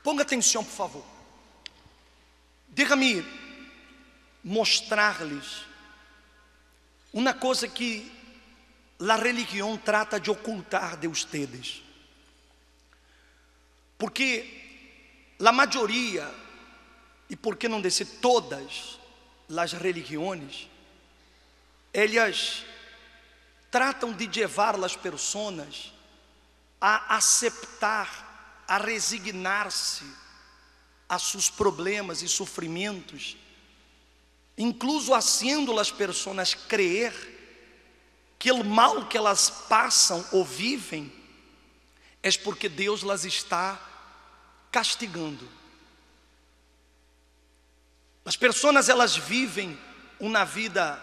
Ponga atenção, por favor. Déjame mostrar-lhes uma coisa que a religião trata de ocultar de ustedes. Porque a maioria, e por que não dizer todas as religiões, elas tratam de levar as pessoas a aceitar, a resignar-se a seus problemas e sofrimentos, incluso haciendo as pessoas crer que o mal que elas passam ou vivem é porque Deus las está castigando. As pessoas, elas vivem uma vida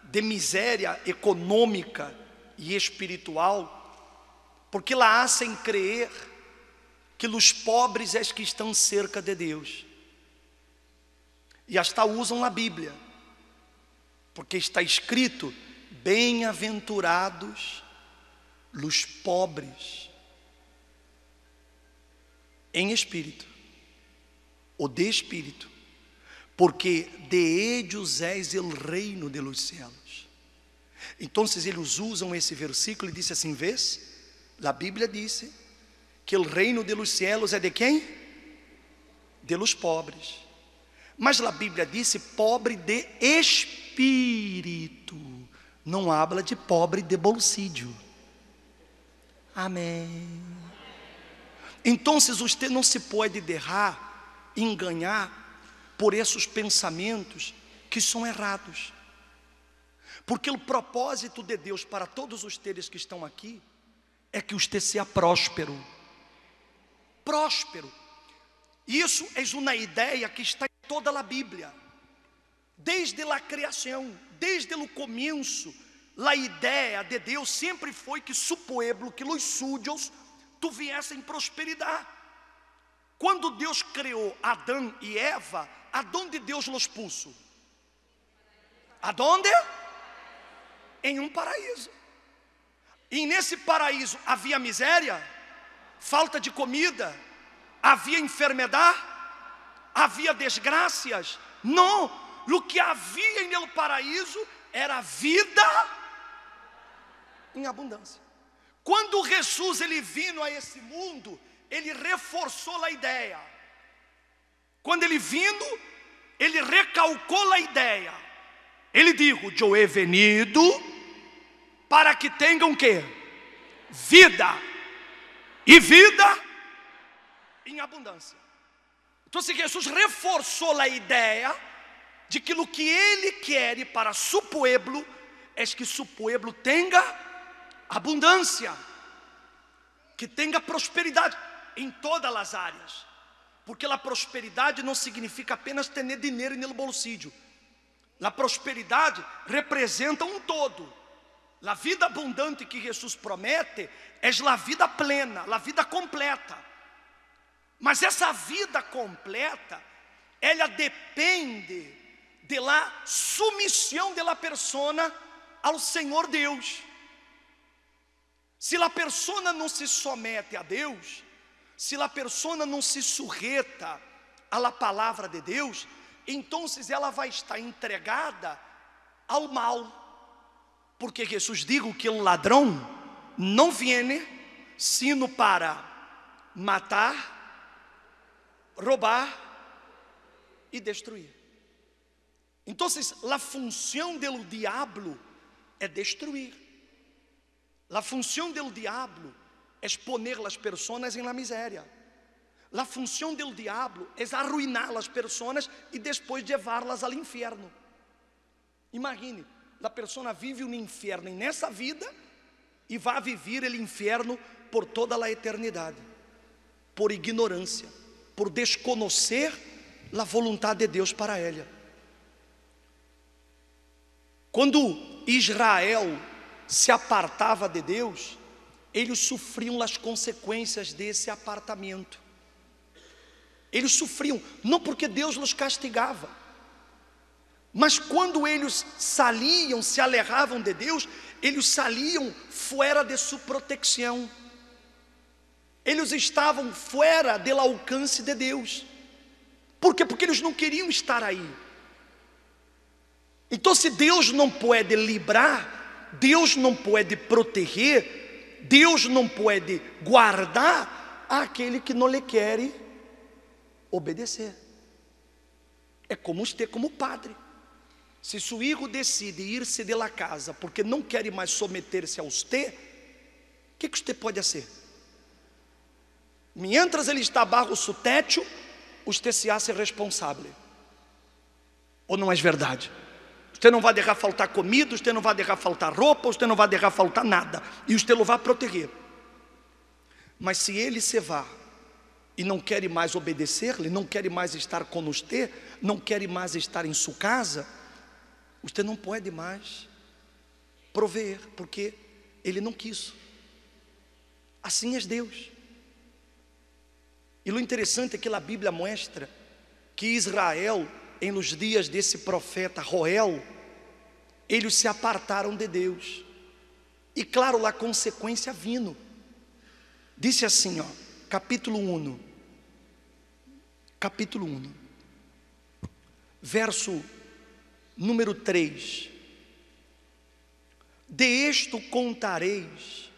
de miséria econômica e espiritual porque la hacen crer que os pobres é que estão cerca de Deus. E hasta usam a Bíblia, porque está escrito: bem-aventurados os pobres em espírito, ou de espírito, porque de ellos es el reino de los cielos. Então eles usam esse versículo e dizem assim: vês? A Bíblia diz que o reino de los cielos é de quem? De los pobres. Mas a Bíblia diz pobre de espírito, não habla de pobre de bolsillo. Amém. Então você não se pode deixar enganar por esses pensamentos que são errados, porque o propósito de Deus para todos os teres que estão aqui é que você seja próspero. Próspero. Isso é uma ideia que está em toda a Bíblia, desde a criação, desde o começo. A ideia de Deus sempre foi que su pueblo, que os suyos tivessem prosperidade. Quando Deus criou Adão e Eva, aonde Deus los puso? Aonde? Em um paraíso. E nesse paraíso havia miséria, falta de comida, havia enfermidade, havia desgraças. Não, o que havia no paraíso era vida em abundância. Quando Jesus ele vino a esse mundo, ele reforçou a ideia. Quando ele vindo, ele recalcou a ideia. Ele disse: eu he venido para que tenham que vida, e vida em abundância. Então Jesus reforçou a ideia de que o que ele quer para su pueblo é que su pueblo tenha abundância, que tenha prosperidade em todas as áreas, porque a prosperidade não significa apenas ter dinheiro no bolsillo. A prosperidade representa um todo. A vida abundante que Jesus promete é a vida plena, a vida completa. Mas essa vida completa, ela depende da submissão da pessoa ao Senhor Deus. Se a pessoa não se somete a Deus, se a pessoa não se sujeita à palavra de Deus, então ela vai estar entregada ao mal. Porque Jesus diz que o ladrão não vem sino para matar, roubar e destruir. Então, a função do diabo é destruir. A função do diabo é poner as pessoas em la miséria. A função do diabo é arruinar as pessoas e depois levá-las ao inferno. Imagine, a pessoa vive um inferno nessa vida e vai viver o inferno por toda a eternidade, por ignorância, por desconhecer a vontade de Deus para ela. Quando Israel se apartava de Deus, eles sofriam as consequências desse apartamento. Eles sofriam, não porque Deus os castigava, mas quando eles saliam, se alejavam de Deus, eles saliam fora de sua proteção. eles estavam fora do alcance de Deus. Por quê? Porque eles não queriam estar aí. Então, se Deus não pode livrar, Deus não pode proteger, Deus não pode guardar aquele que não lhe quer obedecer. É como você, como padre. Se seu filho decide ir-se de la casa porque não quer mais submeter-se a você, o que você pode fazer? Mientras ele está bajo su techo, você se hace responsável. Ou não é verdade? Você não vai deixar faltar comida, você não vai deixar faltar roupa, você não vai deixar faltar nada. E você não vai proteger. Mas se ele se vá e não quer mais obedecer-lhe, não quer mais estar com você, não quer mais estar em sua casa, você não pode mais prover, porque ele não quis. Assim é Deus. E o interessante é que a Bíblia mostra que Israel, em nos dias desse profeta Joel, eles se apartaram de Deus. E claro, a consequência vindo. Disse assim, capítulo 1, verso número 3: de isto contareis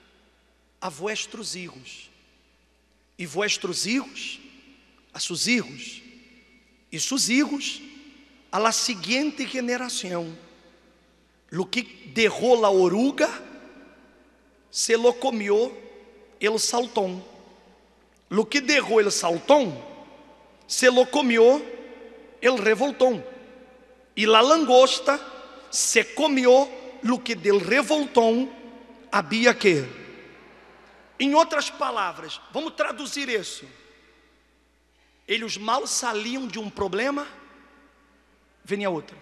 a vossos filhos, e vossos filhos a seus filhos, e seus filhos a la seguinte geração. Lo que derrou la oruga, se lo comió el saltón. Lo que derrou el saltón, se lo comió el revoltón. E la langosta se comió lo que del revoltón havia que. Em outras palavras, vamos traduzir isso. Eles mal saíam de um problema, vinha outro.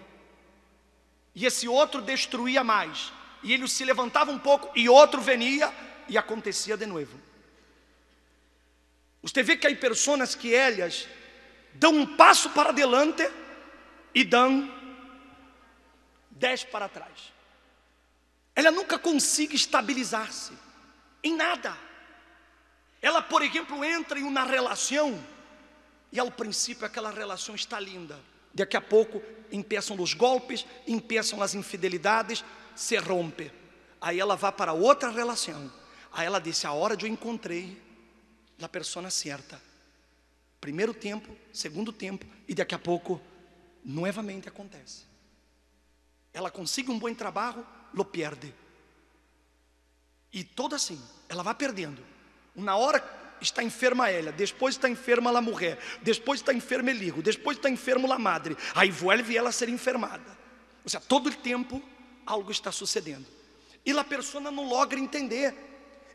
E esse outro destruía mais. E ele se levantava um pouco e outro venia e acontecia de novo. Você vê que há pessoas que elas dão um passo para adelante e dão 10 para trás. Ela nunca consegue estabilizar-se em nada. Ela, por exemplo, entra em uma relação e ao princípio aquela relação está linda. Daqui a pouco empeçam os golpes, empeçam as infidelidades, se rompe. Aí ela vai para outra relação. Aí ela diz: a hora de eu encontrei a pessoa certa. Primeiro tempo, segundo tempo, e daqui a pouco novamente acontece. Ela consegue um bom trabalho, lo perde. E toda assim, ela vai perdendo. Uma hora está enferma ela, depois está enferma a mulher, depois está enferma el hijo, depois está enfermo a madre, aí vuelve ela a ser enfermada. Ou seja, todo o tempo algo está sucedendo. E a pessoa não logra entender.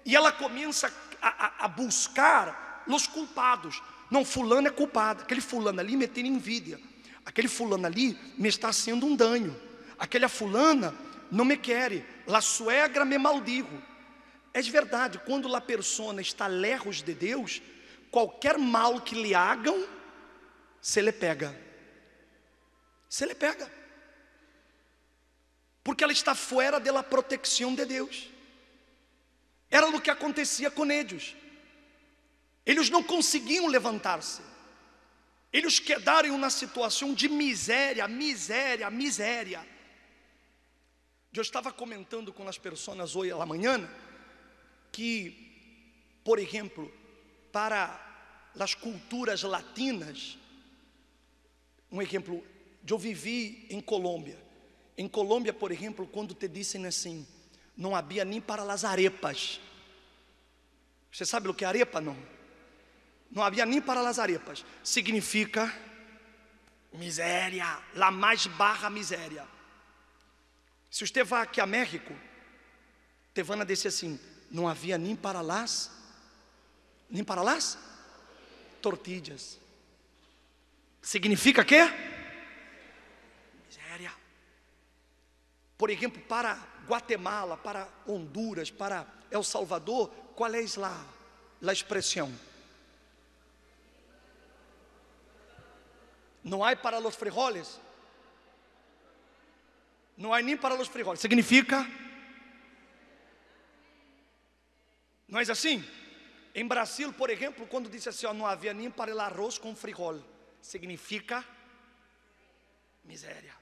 E ela começa a buscar os culpados. Não, fulano é culpado. Aquele fulano ali me tem envidia. Aquele fulano ali me está sendo um dano. Aquela fulana não me quer. La suegra me maldigo. É verdade, quando a pessoa está lejos de Deus, qualquer mal que lhe hagam, se lhe pega. Se lhe pega. Porque ela está fora da proteção de Deus. Era o que acontecia com eles. Eles não conseguiam levantar-se. Eles quedaram em uma situação de miséria. Eu estava comentando com as pessoas hoje à manhã que, por exemplo, para as culturas latinas, um exemplo, eu vivi em Colômbia. Em Colômbia, por exemplo, quando te dizem assim, não havia nem para as arepas. Você sabe o que é arepa? Não havia nem para as arepas. Significa miséria, a mais barra miséria. Se você vai aqui a México, te vão a dizer assim, não havia nem para las tortillas. Significa que? Miséria. Por exemplo, para Guatemala, para Honduras, para El Salvador, qual é a expressão? Não há para los frijoles. Não há nem para los frijoles. Significa? Não é assim? Em Brasil, por exemplo, quando disse assim, ó, não havia nem para el arroz com frijol, significa miséria.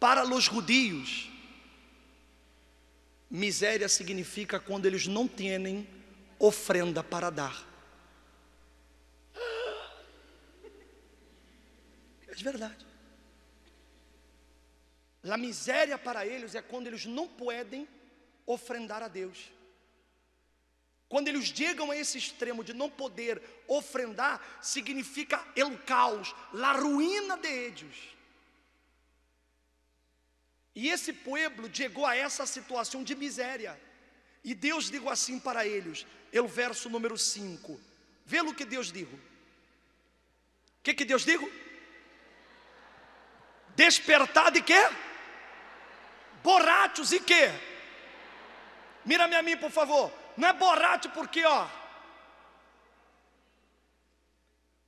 Para os judios, miséria significa quando eles não têm ofrenda para dar. É verdade. A miséria para eles é quando eles não podem ofrendar a Deus. Quando eles chegam a esse extremo de não poder ofrendar, significa o caos, a ruína de eles. E esse povo chegou a essa situação de miséria. E Deus digo assim para eles, o verso número 5. Vê o que Deus digo. O que Deus digo? Despertar de quê? Borrachos e quê? Mira-me a mim, por favor. Não é borracho porque, ó,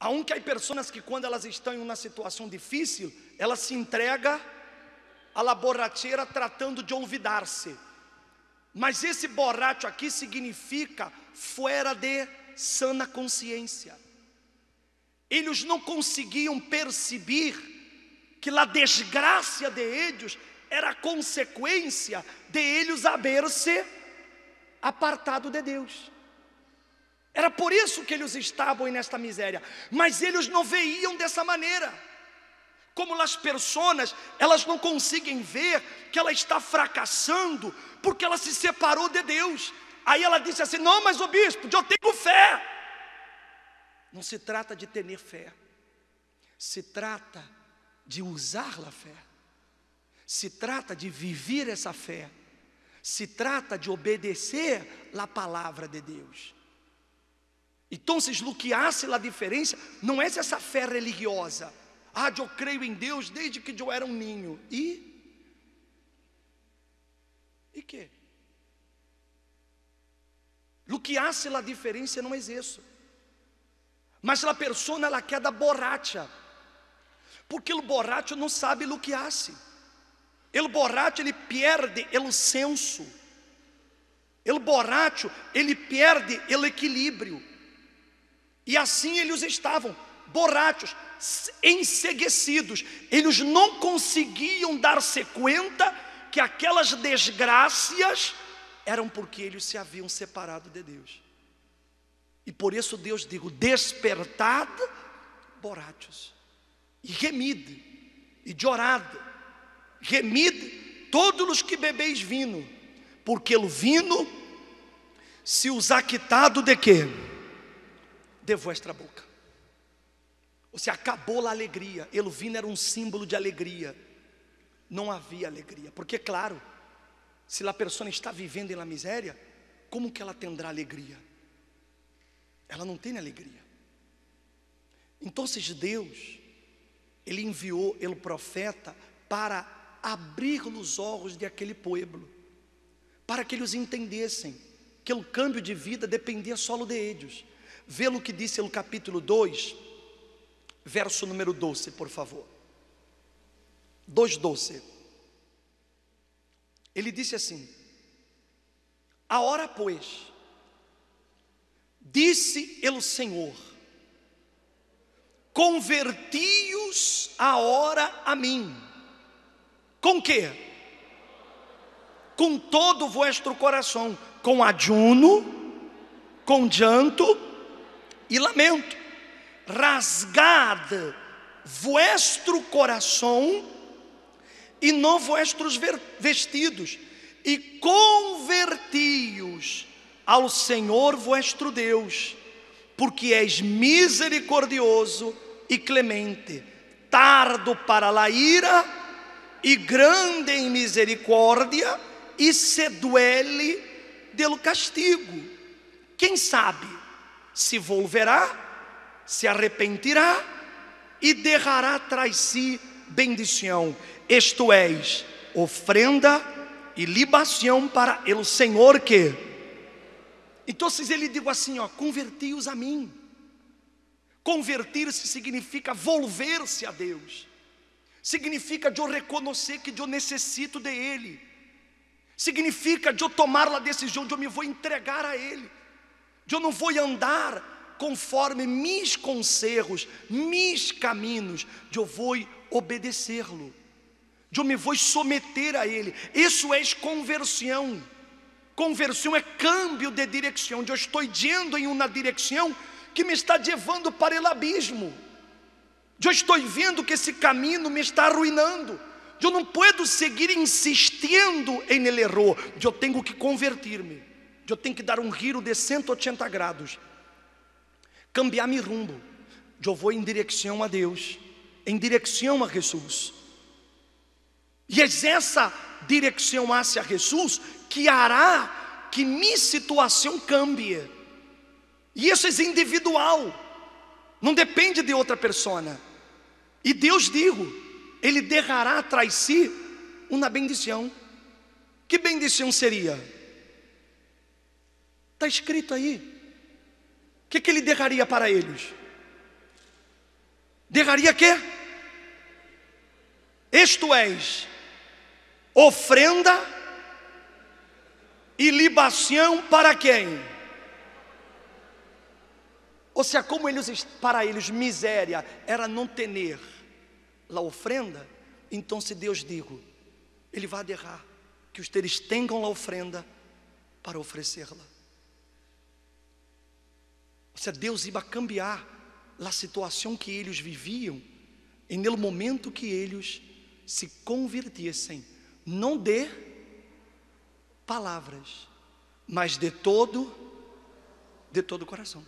aunque há pessoas que quando elas estão em uma situação difícil, elas se entregam à la borracheira tratando de olvidar-se. Mas esse borracho aqui significa fora de sana consciência. Eles não conseguiam perceber que a desgraça de eles era consequência de eles haver-se apartado de Deus. Era por isso que eles estavam nesta miséria. Mas eles não veiam dessa maneira. Como as pessoas, elas não conseguem ver que ela está fracassando porque ela se separou de Deus. Aí ela disse assim, não, mas o bispo, eu tenho fé. Não se trata de ter fé. Se trata de usar a fé. Se trata de viver essa fé. Se trata de obedecer a palavra de Deus. Então, o que hace a diferença não é essa fé religiosa. Ah, eu creio em Deus desde que eu era um ninho. E quê? O que hace a diferença não é isso. Mas a pessoa, ela queda borracha. Porque o borracho não sabe o que hace. O borracho, ele perde o senso. O borracho, ele perde o equilíbrio. E assim eles estavam, borrachos, enceguecidos. Eles não conseguiam dar-se conta que aquelas desgraças eram porque eles se haviam separado de Deus. E por isso Deus digo, despertad, borrachos, e remide, e chorad. Remide todos os que bebeis vinho, porque o vinho se os ha quitado de quê? De vuestra boca. Ou seja, acabou a alegria. O vinho era um símbolo de alegria. Não havia alegria. Porque, claro, se a pessoa está vivendo na miséria, como que ela terá alegria? Ela não tem alegria. Então, Deus, Ele enviou o profeta para abrir os olhos de aquele povo, para que eles entendessem que o câmbio de vida dependia só de eles. Vê o que disse no capítulo 2, verso número 12, por favor. 2:12. Ele disse assim: a hora, pois, disse o Senhor, converti-os a hora a mim. Com quê? Com todo o vosso coração, com ajuno, com llanto e lamento. Rasgad vuestro coração e não vossos vestidos, e converti-os ao Senhor vosso Deus, porque és misericordioso e clemente, tardo para a ira e grande em misericórdia, e se duele do castigo. Quem sabe se volverá, se arrepentirá e derrará tras si bendição, isto é, ofrenda e libação para o Senhor que. Então ele diz assim, ó, converti-os a mim. Convertir-se significa volver-se a Deus. Significa de eu reconhecer que eu necessito de Ele. Significa de eu tomar a decisão de eu me vou entregar a Ele. Eu não vou andar conforme meus conselhos, meus caminhos, eu vou obedecê-lo, eu me vou submeter a ele. Isso é conversão. Conversão é câmbio de direção. Eu estou indo em uma direção que me está levando para o abismo. Eu estou vendo que esse caminho me está arruinando. Eu não posso seguir insistindo em el erro. Eu tenho que convertir-me. Eu tenho que dar um giro de 180 graus, cambiar meu rumbo. Eu vou em direção a Deus, em direção a Jesus. E é essa direção hacia Jesus que hará que minha situação cambie. E isso é individual, não depende de outra pessoa. E Deus digo, Ele derrará atrás de si uma bendição. Que bendição seria? Está escrito aí. O que Ele derraria para eles? Derraria quê? Isto és, ofrenda e libação para quem? Ou seja, como para eles miséria era não ter a ofrenda, então se Deus digo, Ele vai derrar que vocês tenham a ofrenda para oferecê-la. Ou seja, Deus ia cambiar a situação que eles viviam, em no momento que eles se convertissem, não de palavras, mas de todo o coração.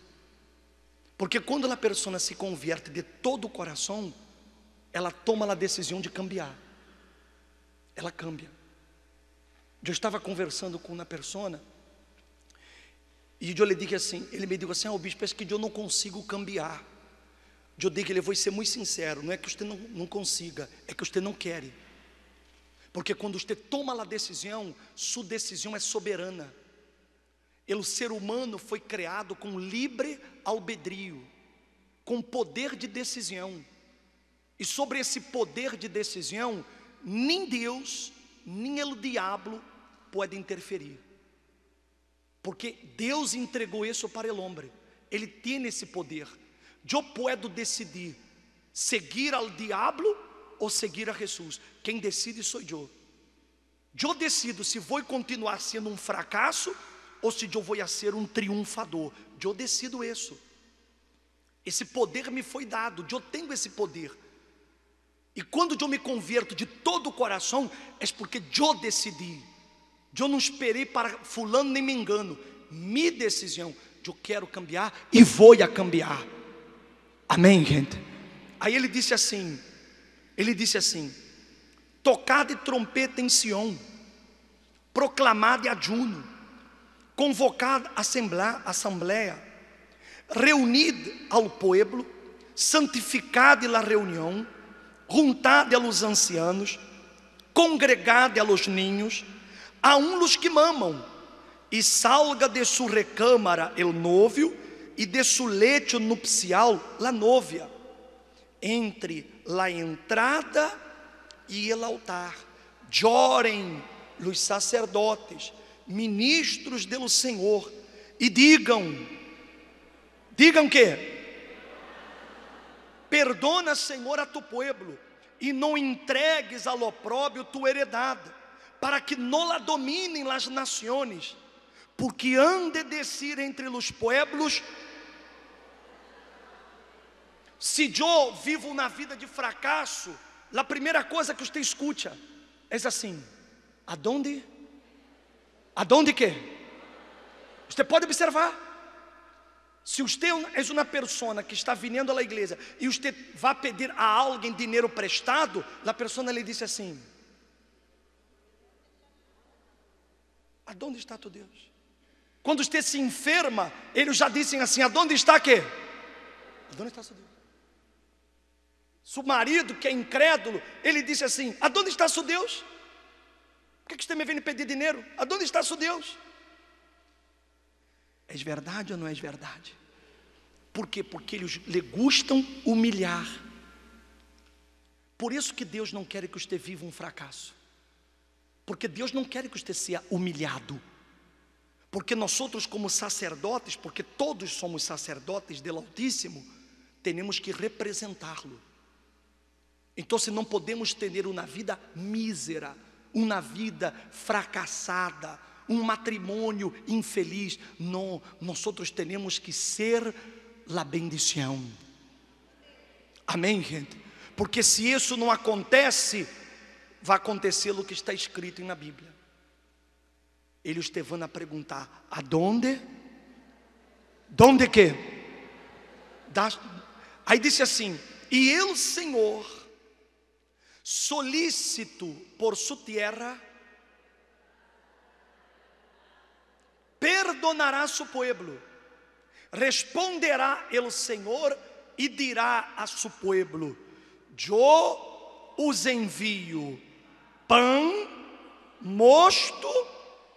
Porque quando a pessoa se converte de todo o coração, ela toma a decisão de cambiar. Ela cambia. Eu estava conversando com uma pessoa e eu lhe disse assim, ele me disse assim, bispo, parece que eu não consigo cambiar. Eu digo, ele vou ser muito sincero, não é que você não consiga, é que você não quer. Porque quando você toma a decisão, sua decisão é soberana. O ser humano foi criado com livre albedrio, com poder de decisão. E sobre esse poder de decisão, nem Deus, nem o diabo pode interferir. Porque Deus entregou isso para o homem. Ele tem esse poder. Eu posso decidir seguir ao diabo ou seguir a Jesus. Quem decide sou eu. Eu decido se vou continuar sendo um fracasso ou se eu vou ser um triunfador. Eu decido isso. Esse poder me foi dado, eu tenho esse poder. E quando eu me converto de todo o coração, é porque eu decidi. Eu não esperei para fulano nem me engano. Minha decisão, eu quero cambiar e vou a cambiar. Amém, gente? Aí ele disse assim, tocado de trompeta em Sião, proclamado de ajuno, convocado assembleia, reunido ao povo, santificado a reunião, juntado aos ancianos, congregado aos ninhos, a los que mamam, e salga de sua recâmara el novio, e de su lecho nupcial la novia, entre la entrada e el altar, llorem os sacerdotes, ministros do Senhor, e digam que perdona, Senhor, a tu pueblo, e não entregues al opróbio tu heredade, para que não la dominem as nações, porque han de decir entre os pueblos. Se eu vivo na vida de fracasso, a primeira coisa que você escuta é assim: aonde que? Você pode observar. Se você é uma pessoa que está vindo à igreja e você vai pedir a alguém dinheiro prestado, a pessoa lhe diz assim: aonde está tu Deus? Quando você se enferma, eles já dizem assim: aonde está quê? Aonde está seu Deus? Seu marido que é incrédulo, ele disse assim: aonde está seu Deus? Por que você me vem pedir dinheiro? Aonde está seu Deus? É verdade ou não é verdade? Por quê? Porque eles lhe gustam humilhar. Por isso que Deus não quer que você viva um fracasso. Porque Deus não quer que você seja humilhado. Porque nós outros como sacerdotes, porque todos somos sacerdotes do Altíssimo, temos que representá-lo. Então, se não podemos ter uma vida mísera, uma vida fracassada, um matrimônio infeliz, não, nós outros temos que ser a bendição. Amém, gente? Porque se isso não acontece, vai acontecer o que está escrito na Bíblia. Eles te vão a perguntar: aonde? Donde que? Aí disse assim: e el Senhor, solícito por su tierra, perdonará su pueblo. Responderá el Senhor e dirá a su pueblo: eu os envio pão, mosto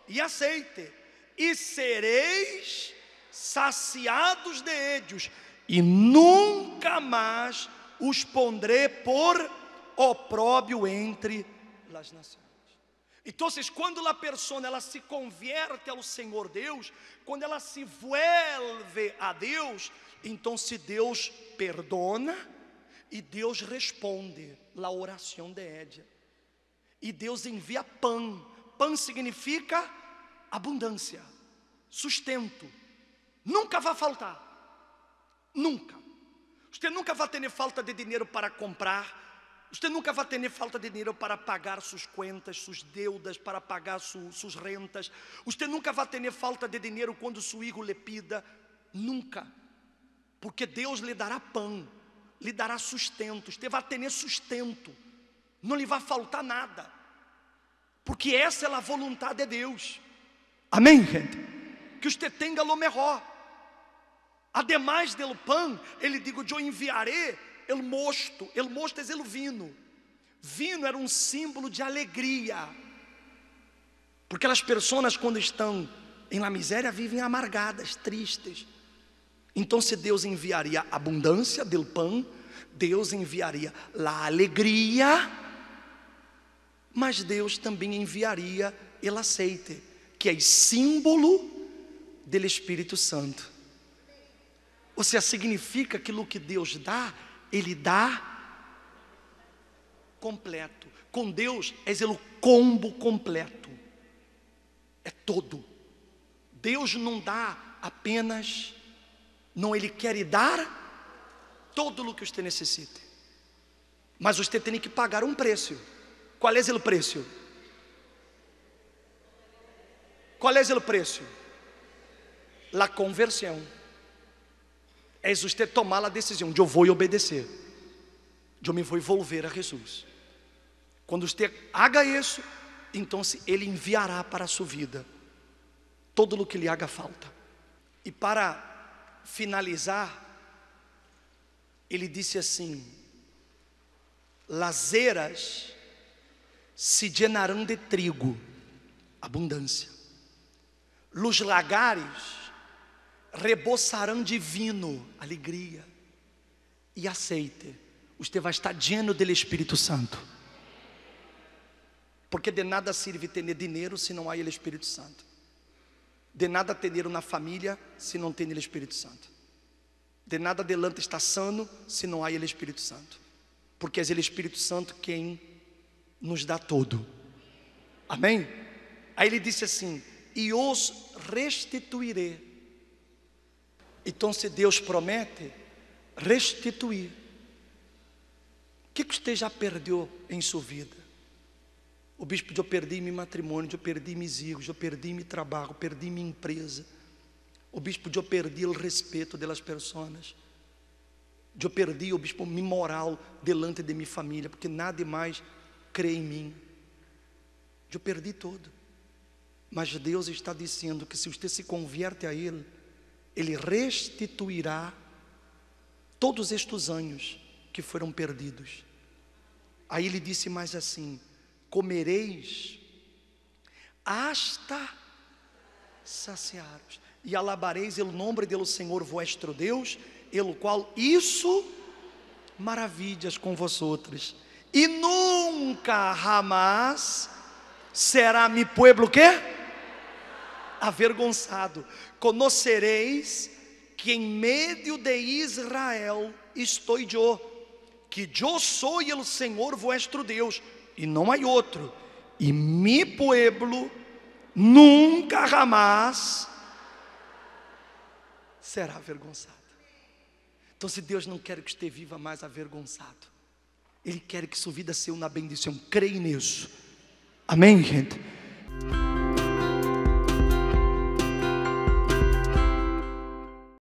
e azeite, e sereis saciados de ellos, e nunca mais os pondré por opróbio entre as nações. Então, quando a pessoa ela se converte ao Senhor Deus, quando ela se vuelve a Deus, então se Deus perdona e Deus responde a oração de Édia. E Deus envia pão. Pão significa abundância, sustento. Nunca vai faltar. Nunca. Você nunca vai ter falta de dinheiro para comprar. Você nunca vai ter falta de dinheiro para pagar suas contas, suas deudas, para pagar suas rentas. Você nunca vai ter falta de dinheiro quando seu filho lhe pida. Nunca. Porque Deus lhe dará pão, lhe dará sustento. Você vai ter sustento. Não lhe vai faltar nada. Porque essa é a vontade de Deus. Amém, gente? Que você tenha o melhor. Ademais do pão, ele digo: eu enviarei el mosto é o vinho. Vinho era um símbolo de alegria. Porque as pessoas quando estão em la miséria vivem amargadas, tristes. Então se Deus enviaria abundância del pão, Deus enviaria a alegria, mas Deus também enviaria el aceite, que é símbolo do Espírito Santo. Ou seja, significa que o que Deus dá, Ele dá completo. Com Deus é o combo completo. É todo. Deus não dá apenas, não, Ele quer dar todo o que você necessita. Mas você tem que pagar um preço. Qual é o preço? Qual é o preço? A conversão. É você tomar a decisão de eu vou obedecer, de eu me vou envolver a Jesus. Quando você haga isso, então Ele enviará para a sua vida todo o que lhe haga falta. E para finalizar, Ele disse assim: las eras se llenarão de trigo, abundância. Los lagares rebosarão de vinho, alegria, e azeite. Você vai estar lleno do Espírito Santo. Porque de nada serve ter dinheiro se não há o Espírito Santo. De nada ter dinheiro na família se não tem o Espírito Santo. De nada adelante estar sano se não há o Espírito Santo. Porque é o Espírito Santo quem nos dá tudo. Amém? Aí ele disse assim: e os restituirei. Então, se Deus promete restituir, o que você já perdeu em sua vida? O bispo: eu perdi meu matrimônio, eu perdi meus filhos, eu perdi meu trabalho, perdi minha empresa. O bispo: eu perdi o respeito das pessoas. Eu perdi, o bispo, minha moral delante de minha família, porque nada mais crê em mim. Eu perdi tudo. Mas Deus está dizendo que se você se converte a Ele, Ele restituirá todos estes anos que foram perdidos. Aí Ele disse mais assim: comereis hasta saciaros, e alabareis o nome do Senhor vuestro Deus, el qual isso maravilhas com vosotros, e nunca jamás será mi pueblo, que? avergonçado. Conocereis que em meio de Israel estou eu, que eu sou o Senhor vuestro Deus, e não há outro, e mi pueblo nunca jamás será avergonçado. Então, se Deus não quer que você viva mais avergonçado, Ele quer que sua vida seja uma bendição. Creia nisso. Amém, gente?